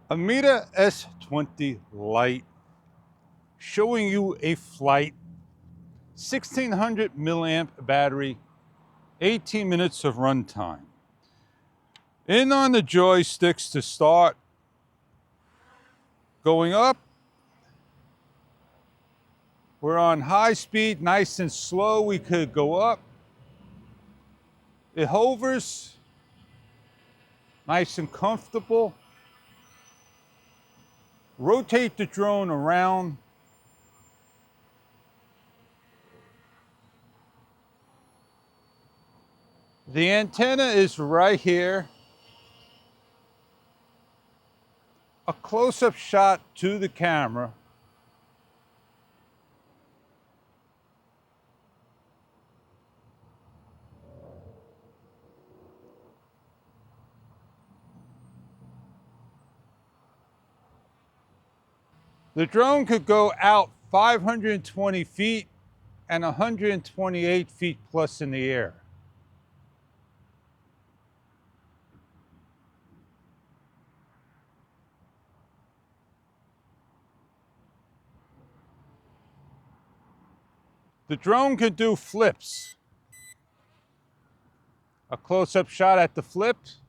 Ameta S20 Lite, showing you a flight, 1600 milliamp battery, 18 minutes of runtime. In on the joysticks to start, going up. We're on high speed, nice and slow, we could go up. It hovers, nice and comfortable. Rotate the drone around. The antenna is right here. A close-up shot to the camera. The drone could go out 520 feet and 128 feet plus in the air. The drone can do flips. A close-up shot at the flips.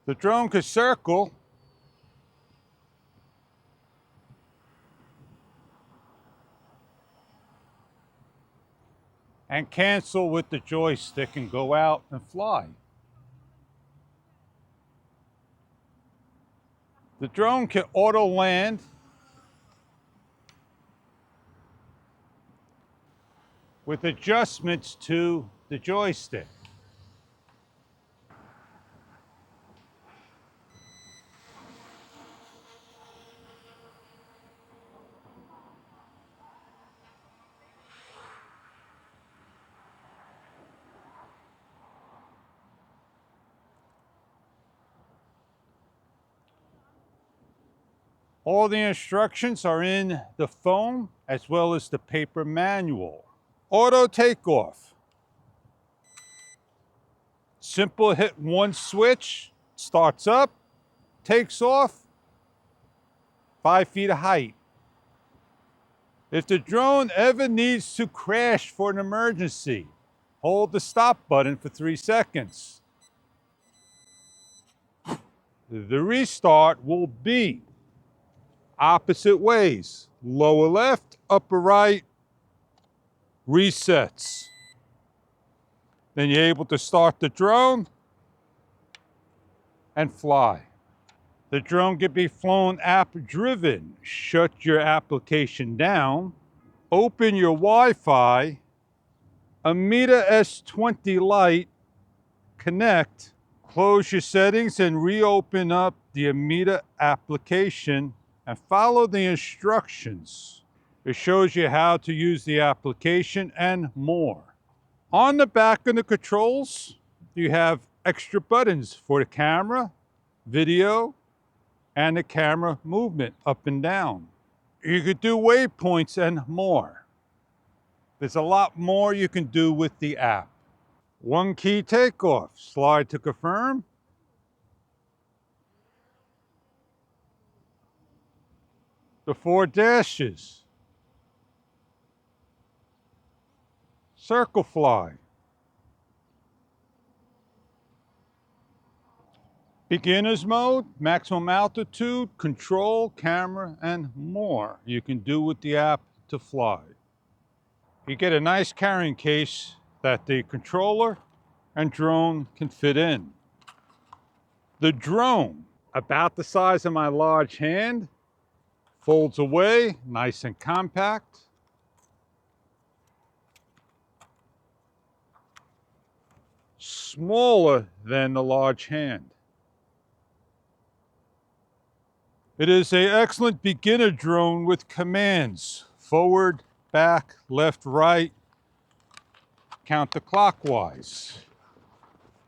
The drone could circle. And cancel with the joystick and go out and fly. The drone can auto land with adjustments to the joystick. All the instructions are in the phone as well as the paper manual. Auto takeoff. Simple, hit one switch, starts up, takes off, 5 feet of height. If the drone ever needs to crash for an emergency, hold the stop button for 3 seconds. The restart will be opposite ways. Lower left, upper right, resets. Then you're able to start the drone and fly. The drone can be flown app-driven. Shut your application down, open your Wi-Fi, Ameta S20 Lite, connect, close your settings and reopen up the Ameta application and follow the instructions. It shows you how to use the application and more. On the back of the controls, you have extra buttons for the camera, video, and the camera movement up and down. You could do waypoints and more. There's a lot more you can do with the app. One key takeoff, slide to confirm. The 4 dashes. Circle fly. Beginner's mode, maximum altitude, control, camera, and more you can do with the app to fly. You get a nice carrying case that the controller and drone can fit in. The drone, about the size of my large hand, folds away, nice and compact. Smaller than the large hand. It is an excellent beginner drone with commands: forward, back, left, right. counterclockwise.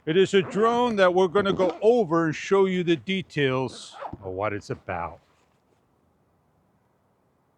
It is a drone that we're going to go over and show you the details of what it's about.